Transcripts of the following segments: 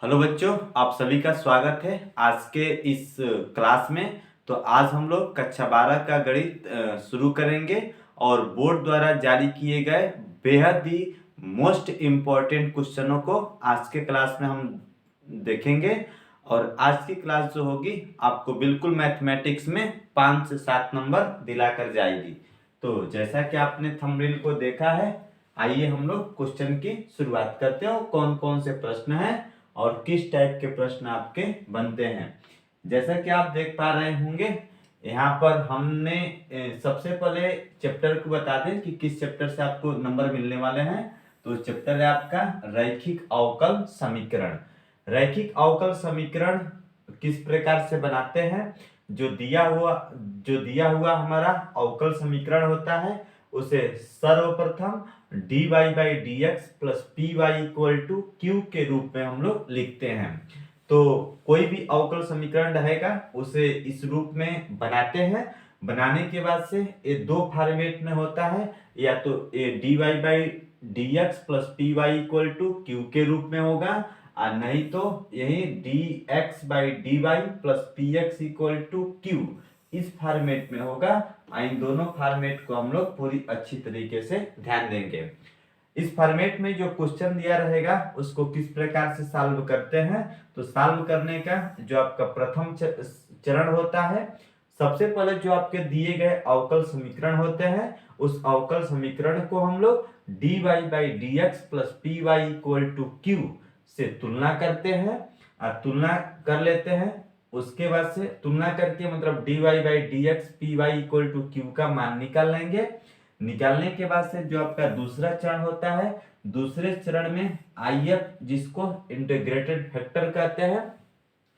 Hello बच्चों, आप सभी का स्वागत है आज के इस क्लास में। तो आज हम लोग कक्षा 12 का गणित शुरू करेंगे और बोर्ड द्वारा जारी किए गए बेहद ही मोस्ट इम्पोर्टेंट क्वेश्चनों को आज के क्लास में हम देखेंगे। और आज की क्लास जो होगी आपको बिल्कुल मैथमेटिक्स में 5 से 7 नंबर दिलाकर जाएगी। तो जैसा कि आपने थंबनेल को देखा है, आइए हम लोग क्वेश्चन की शुरुआत करते हैं। कौन कौन से प्रश्न हैं और किस टाइप के प्रश्न आपके बनते हैं। जैसा कि आप देख पा रहे होंगे, यहाँ पर हमने सबसे पहले चैप्टर को बता दें कि किस चैप्टर से आपको नंबर मिलने वाले हैं। तो चैप्टर है आपका रैखिक अवकल समीकरण। रैखिक अवकल समीकरण किस प्रकार से बनाते हैं। जो दिया हुआ हमारा अवकल समीकरण होता है उसे सर्वप्रथम dy by D x plus p y equal to q के रूप में हम लोग लिखते हैं। तो कोई भी अवकल समीकरण रहेगा उसे इस रूप में बनाते हैं। बनाने के बाद से ये दो फॉर्मेट में होता है, या तो ये dy by D x plus p y equal to q के रूप में होगा, और नहीं तो यही dx by d y plus p x equal to q इस फॉर्मेट में होगा। इन दोनों फॉर्मेट को हम लोग पूरी अच्छी तरीके से ध्यान देंगे। इस फॉर्मेट में जो क्वेश्चन दिया रहेगा उसको किस प्रकार से सॉल्व करते हैं। तो सॉल्व करने का जो आपका प्रथम चरण होता है, सबसे पहले जो आपके दिए गए अवकल समीकरण होते हैं उस अवकल समीकरण को हम लोग dy by D x plus p y equal to q से तुलना करते हैं और तुलना कर लेते हैं। उसके बाद से तुलना करके मतलब dy by D x p y equal to q का मान निकाल लेंगे। निकालने के बाद से जो आपका दूसरा चरण होता है, दूसरे चरण में IF जिसको इंटीग्रेटेड फैक्टर कहते हैं,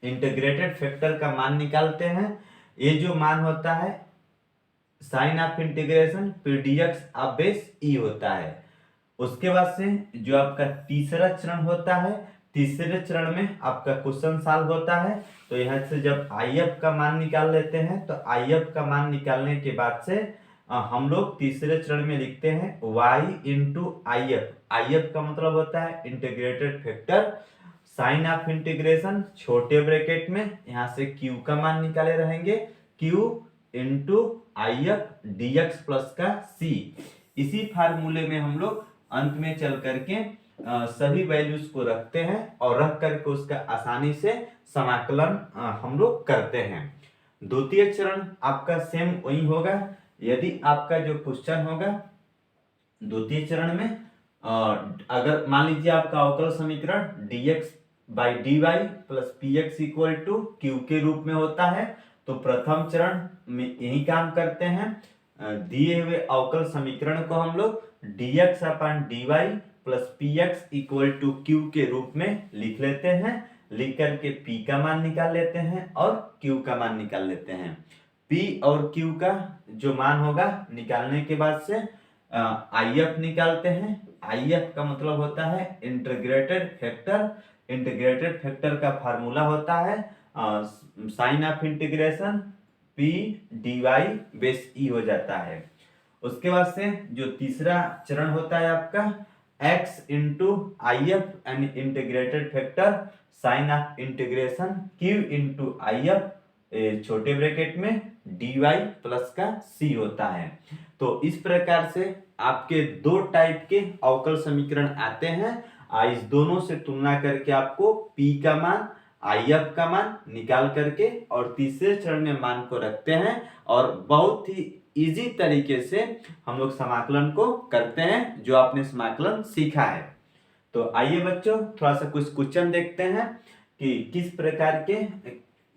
इंटीग्रेटेड फैक्टर का मान निकालते हैं। ये जो मान होता है sign of integration P D X of base E होता है। उसके बाद से जो आपका तीसरा चरण होता है, तीसरे चरण में आपका क्वेश्चन सॉल्व होता है। तो यहाँ से जब IF का मान निकाल लेते हैं तो IF का मान निकालने के बाद से हम लोग तीसरे चरण में लिखते हैं y इंटू IF का मतलब होता है integrated factor sign of integration छोटे ब्रैकेट में यहाँ से q का मान निकाले रहेंगे, q into IF dx plus का c। इसी फार्मूले में हम लोग अंत में चल करके सभी वैल्यूज को रखते हैं और रख करके उसका आसानी से समाकलन हम लोग करते हैं। द्वितीय चरण आपका सेम वही होगा। यदि आपका जो क्वेश्चन होगा द्वितीय चरण में अगर मान लीजिए आपका अवकल समीकरण dx by d y plus p x equal to q के रूप में होता है, तो प्रथम चरण में यही काम करते हैं। दिए हुए अवकल समीकरण को हम लोग dx upon dy plus p x equal to q के रूप में लिख लेते हैं। लिख करके p का मान निकाल लेते हैं और q का मान निकाल लेते हैं। p और q का जो मान होगा निकालने के बाद से IF निकालते हैं। IF का मतलब होता है इंटीग्रेटेड फैक्टर। इंटीग्रेटेड फैक्टर का फार्मूला होता है sign of integration p dy base e हो जाता है। उसके बाद से जो तीसरा चरण होता है आपका x इंटू IF यानी integrated factor sign of integration q into IF छोटे ब्रैकेट में dy प्लस का c होता है। तो इस प्रकार से आपके दो टाइप के अवकल समीकरण आते हैं। इस दोनों से तुलना करके आपको p का मान IF का मान निकाल करके और तीसरे चरण में मान को रखते हैं और बहुत ही इजी तरीके से हम लोग समाकलन को करते हैं जो आपने समाकलन सीखा है। तो आइए बच्चों थोड़ा सा कुछ क्वेश्चन देखते हैं कि किस प्रकार के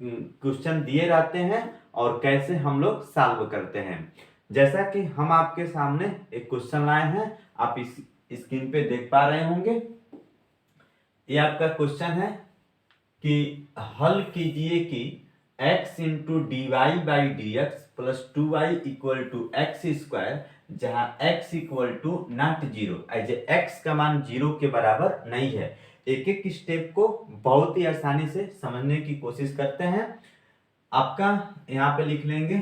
क्वेश्चन दिए रहते हैं और कैसे हम लोग सॉल्व करते हैं। जैसा कि हम आपके सामने एक क्वेश्चन लाए हैं, आप इस स्क्रीन पे देख पा रहे होंगे। ये आपका क्वेश्चन है कि हल कीजिए कि x into d y by D x plus two y equal to x square, जहां x equal to not zero, as x का मान जीरो के बराबर नहीं है। एक एक स्टेप को बहुत ही आसानी से समझने की कोशिश करते हैं। आपका यहाँ पे लिख लेंगे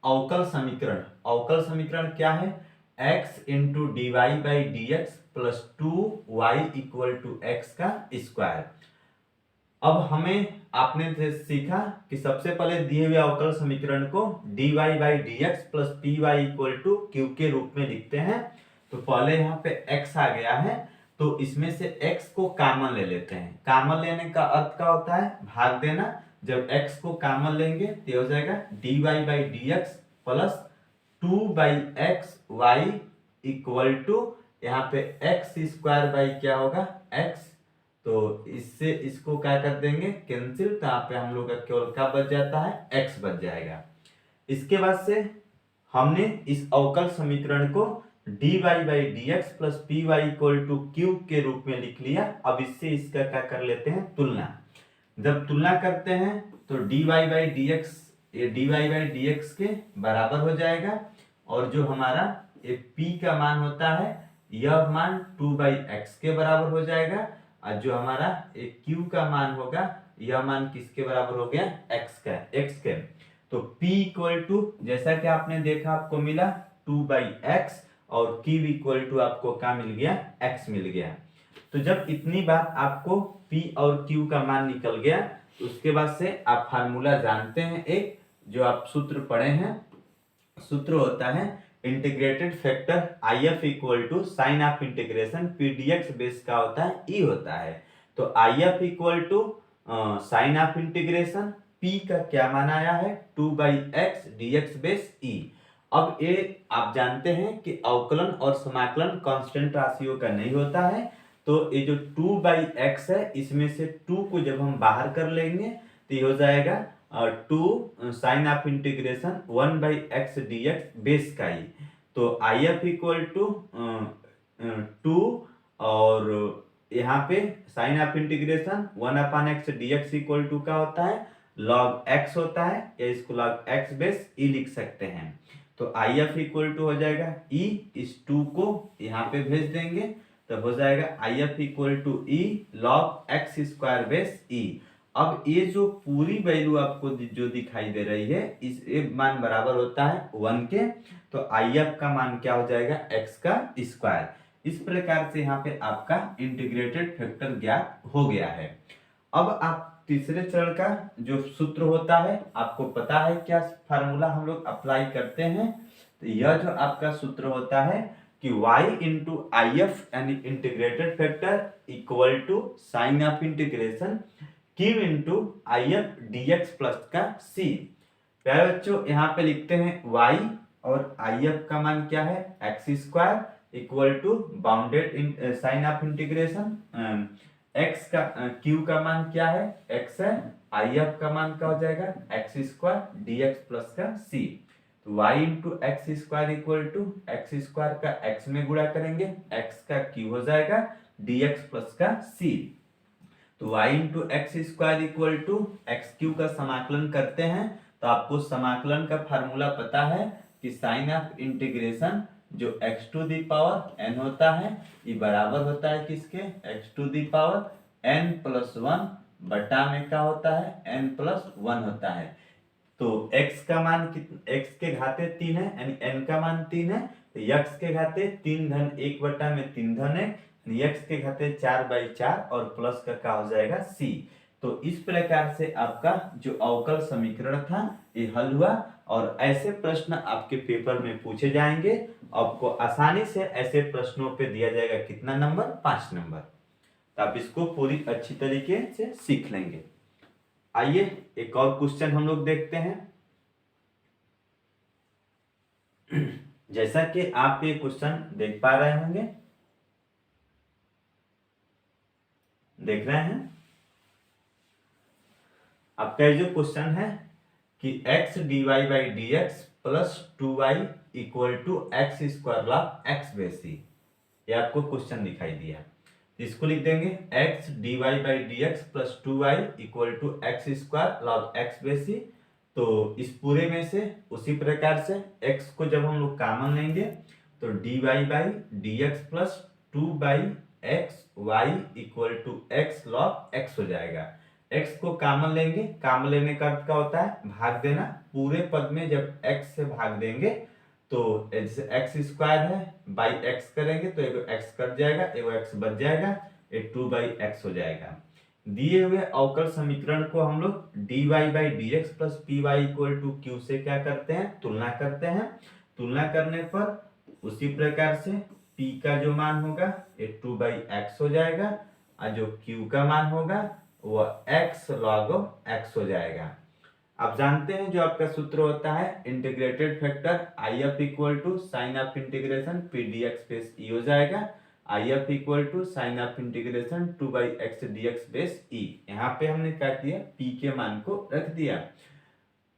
अवकल समीकरण। अवकल समीकरण क्या है, x into d y by D x plus two y equal to x का स्क्वायर। अब हमें आपने सीखा कि सबसे पहले दिए हुए अवकल समीकरण को dy by D x plus p y equal to q के रूप में लिखते हैं। तो पहले यहाँ पे x आ गया है, तो इसमें से x को कॉमन ले लेते हैं। कॉमन लेने का अर्थ क्या होता है? भाग देना। जब x को कॉमन लेंगे तो हो जाएगा dy by D x plus 2 by x y equal to यहाँ पे एक्स स्क्वायर बाई क्या होगा? x। तो इससे इसको क्या कर देंगे? कैंसिल। तो यहाँ पे हम लोग का केवल क्या बच जाता है? x बच जाएगा। इसके बाद से हमने इस अवकल समीकरण को dy by D x plus p y equal to q के रूप में लिख लिया। अब इससे इसका क्या कर लेते हैं? तुलना। जब तुलना करते हैं तो dy बाई डी एक्स ये dy बाई डी एक्स के बराबर हो जाएगा, और जो हमारा ये p का मान होता है यह मान 2 बाई एक्स के बराबर हो जाएगा, और जो हमारा एक q का मान होगा यह मान किसके बराबर हो गया? x के। तो p इक्वल टू जैसा कि आपने देखा आपको मिला 2 बाई एक्स, और q इक्वल टू आपको क्या मिल गया? x मिल गया। तो जब इतनी बात आपको p और q का मान निकल गया, तो उसके बाद से आप फार्मूला जानते हैं, एक जो आप सूत्र पढ़े हैं। सूत्र होता है integrated factor IF equal to sign of integration p dx base का होता है e होता है। तो IF equal to sign of integration p का क्या मान आया है? 2 by x dx base e। अब ये आप जानते हैं कि अवकलन और समाकलन कांस्टेंट राशियों का नहीं होता है। तो ये जो 2 बाई एक्स है, इसमें से 2 को जब हम बाहर कर लेंगे तो ये हो जाएगा 2 sign of integration 1 by x D x base का ही। तो आई एफ इक्वल टू 2, और यहाँ पे sign of integration 1 upon x D x equal to का होता है लॉग एक्स होता है, या इसको लॉग एक्स बेस ई लिख सकते हैं। तो आई एफ इक्वल टू हो जाएगा ई, इस 2 को यहाँ पे भेज देंगे तो हो जाएगा I F equal to E log x square base E. अब ये जो पूरी वैल्यू आपको जो दिखाई दे रही है, इस मान बराबर होता है 1 के। तो आई एफ का मान क्या हो जाएगा? एक्स का स्क्वायर। इस प्रकार से यहाँ पे आपका इंटीग्रेटेड फैक्टर ज्ञात हो गया है। अब आप तीसरे चरण का जो सूत्र होता है, आपको पता है क्या फार्मूला हम लोग अप्लाई करते हैं? तो यह जो आपका सूत्र होता है कि y इंटू आई एफ यानी integrated factor equal to sign of integration q into I F D x plus का c। प्यारे बच्चों, यहाँ पे लिखते हैं y और आई एफ का मान क्या है? X square equal to bounded sign of integration x का q का मान क्या है? x है। आई एफ का मान क्या हो जाएगा? X square d x plus का c। तो y into x square equal to x square का x में गुणा करेंगे, x का q हो जाएगा dx प्लस का c। तो y into x square equal to x q का समाकलन करते हैं, तो आपको समाकलन का फार्मूला पता है कि साइन ऑफ इंटीग्रेशन जो x to the power n होता है, ये बराबर होता है किसके? x to the power n plus 1 बटा में क्या होता है? n प्लस 1 होता है। तो x का मान x के घाते 3 है, यानी n का मान 3 है। तो x के घाते 3 धन 1 बटा में 3 धन है, x के घाते 4 बाई 4, और प्लस का क्या हो जाएगा? c। तो इस प्रकार से आपका जो अवकल समीकरण था ये हल हुआ, और ऐसे प्रश्न आपके पेपर में पूछे जाएंगे। आपको आसानी से ऐसे प्रश्नों पे दिया जाएगा कितना नंबर? 5 नंबर। तो आप इसको पूरी अच्छी तरीके से सीख लेंगे। आइए एक और क्वेश्चन हम लोग देखते हैं। जैसा कि आप ये क्वेश्चन देख पा रहे होंगे, देख रहे हैं, आपका जो क्वेश्चन है कि x dy by D x plus 2y equal to x square log X base E, ये आपको क्वेश्चन दिखाई दिया। इसको लिख देंगे x dy by D x plus 2y equal to x square log X base E. तो इस पूरे में से उसी प्रकार से x को जब हम लोग कॉमन लेंगे तो dy by D x plus 2 by x y equal to x log x हो जाएगा। x को कॉमन लेंगे, कॉमन लेने का अर्थ क्या होता है? भाग देना। पूरे पद में जब x से भाग देंगे तो जैसे एक्स स्क्वायर है बाई एक्स करेंगे तो एगो x कट जाएगा, एगो x बच जाएगा, ये 2 बाई एक्स हो जाएगा। दिए हुए अवकल समीकरण को हम लोग dy by D x plus p y equal to q से क्या करते हैं, तुलना करते हैं। तुलना करने पर उसी प्रकार से p का जो मान होगा ये 2 बाई एक्स हो जाएगा और जो q का मान होगा वो x log x हो जाएगा। आप जानते हैं जो आपका सूत्र होता है integrated factor I F equal to sign of integration P D x base E हो जाएगा। I F equal to sign of integration 2 by x D x base E. यहाँ पे हमने क्या किया, p के मान को रख दिया।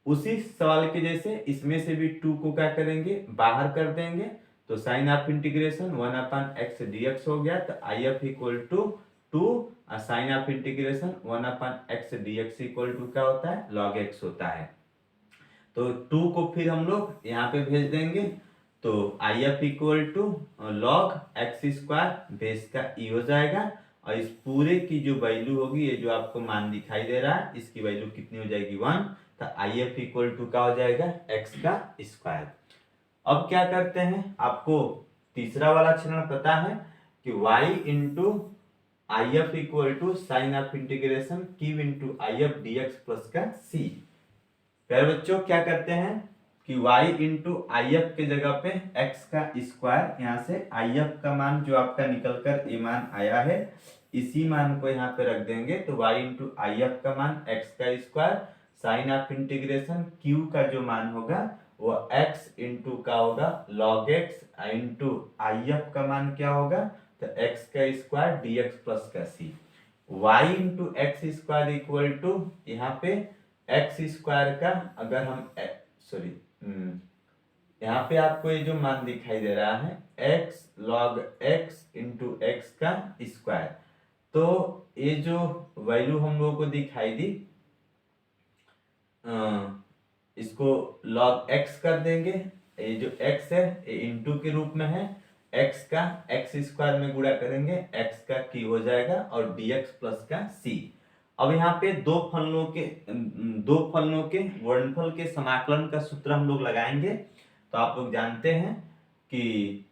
उसी सवाल के जैसे इसमें से भी 2 को क्या करेंगे, बाहर कर देंगे। तो sign of integration 1 upon x D x हो गया। तो I F equal to 2 sign of integration 1 upon x D x equal to क्या होता है, लॉग एक्स होता है। तो 2 को फिर हम लोग यहाँ पे भेज देंगे। तो I F equal to log x square base का ई हो जाएगा। और इस पूरे की जो वैल्यू होगी, ये जो आपको मान दिखाई दे रहा है, इसकी वैल्यू कितनी हो जाएगी 1। तो आई एफ इक्वल टू क्या हो जाएगा, एक्स का स्क्वायर। अब क्या करते हैं, आपको तीसरा वाला चरण पता है कि y into I F equal to sign of integration Q into I F D x plus का सी। प्यारे बच्चों क्या करते हैं कि y इंटू आई एफ के जगह पे x का स्क्वायर, यहाँ से आई एफ का मान जो आपका निकल कर ये मान आया है, इसी मान को यहाँ पे रख देंगे। तो y इंटू आई एफ का मान x का square, sign of integration q का जो मान होगा वो x इंटू का होगा log x into I F का मान क्या होगा, तो x का स्क्वायर डी एक्स प्लस का c। y into x square equal to यहाँ पे एक्स स्क्वायर का अगर हम यहाँ पे आपको ये जो मान दिखाई दे रहा है x log x into x का स्क्वायर। तो ये जो वैल्यू हम लोगों को दिखाई दी, इसको log x कर देंगे। ये जो x है ये इंटू के रूप में है, x का x स्क्वायर में गुणा करेंगे, x का की हो जाएगा और dx प्लस का c। अब यहाँ पे दो फलनों के वर्णफल के समाकलन का सूत्र हम लोग लगाएंगे। तो आप लोग जानते हैं कि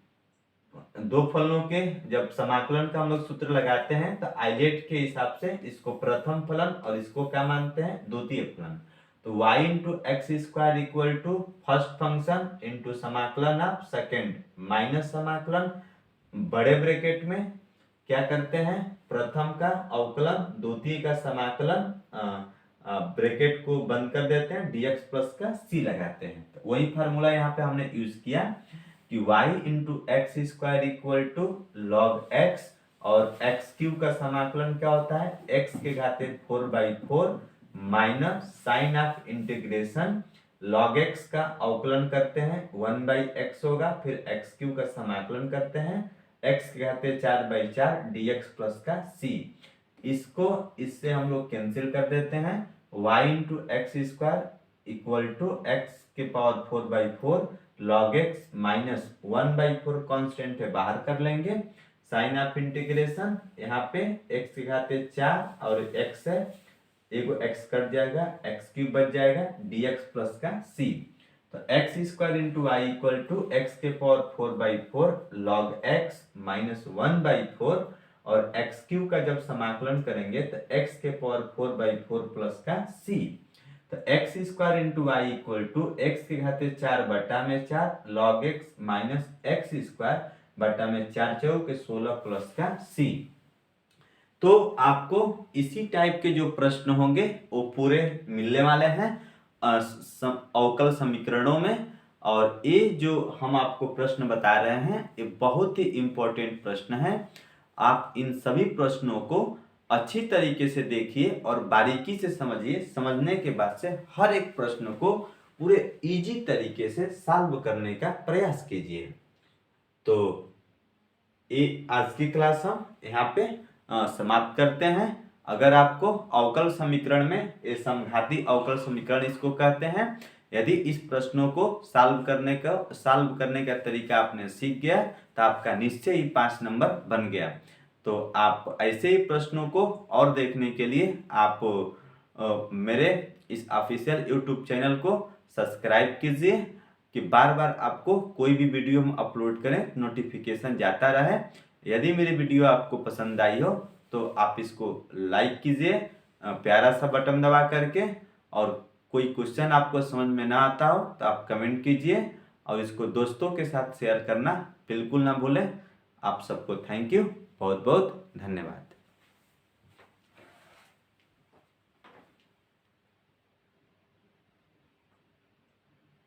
दो फलनों के जब समाकलन का हम लोग सूत्र लगाते हैं तो आइलेट के हिसाब से इसको प्रथम फलन और इसको क्या मानते हैं, द्वितीय फलन। तो y into x square equal to first function into समाकलन ऑफ सेकेंड माइनस समाकलन बड़े ब्रैकेट में क्या करते हैं, प्रथम का अवकलन द्वितीय का समाकलन ब्रैकेट को बंद कर देते हैं, dx प्लस का c लगाते हैं। तो वही फार्मूला यहाँ पे हमने यूज किया कि y into x square equal to log x और एक्स क्यूब का समाकलन क्या होता है, x के घाते 4/4 minus sine of integration log x का अवकलन करते हैं 1/x होगा, फिर एक्स क्यूब का समाकलन करते हैं x के घाते 4/4 dx प्लस का c। इसको इससे हम लोग कैंसिल कर देते हैं। y into x square equal to x के power 4/4 log x minus 1/4 constant है, बाहर कर लेंगे। साइन ऑफ इंटीग्रेशन यहाँ पे x के घाते 4 और x है, एगो x कट जाएगा, एक्स क्यूब बच जाएगा, dx प्लस का c। तो x square into I equal to x के पावर 4/4 log x माइनस 1/4 और एक्स क्यूब का जब समाकलन करेंगे तो x के पावर 4/4 प्लस का c। तो x square into I equal to x के घाते 4/4 log x minus x square बटा में 4 चौके 16 प्लस का c। तो आपको इसी टाइप के जो प्रश्न होंगे वो पूरे मिलने वाले हैं अवकल समीकरणों में। और ये जो हम आपको प्रश्न बता रहे हैं ये बहुत ही इंपॉर्टेंट प्रश्न है। आप इन सभी प्रश्नों को अच्छी तरीके से देखिए और बारीकी से समझिए। समझने के बाद से हर एक प्रश्न को पूरे इजी तरीके से सॉल्व करने का प्रयास कीजिए। तो ये आज की क्लास हम यहाँ पे समाप्त करते हैं। अगर आपको अवकल समीकरण में ये समघाती अवकल समीकरण इसको कहते हैं, यदि इस प्रश्नों को सॉल्व करने का तरीका आपने सीख गया तो आपका निश्चय ही 5 नंबर बन गया। तो आप ऐसे ही प्रश्नों को और देखने के लिए आप मेरे इस ऑफिशियल यूट्यूब चैनल को सब्सक्राइब कीजिए कि बार बार आपको कोई भी वीडियो हम अपलोड करें नोटिफिकेशन जाता रहे। यदि मेरी वीडियो आपको पसंद आई हो तो आप इसको लाइक कीजिए प्यारा सा बटन दबा करके, और कोई क्वेश्चन आपको समझ में ना आता हो तो आप कमेंट कीजिए, और इसको दोस्तों के साथ शेयर करना बिल्कुल ना भूलें। आप सबको थैंक यू, बहुत बहुत धन्यवाद।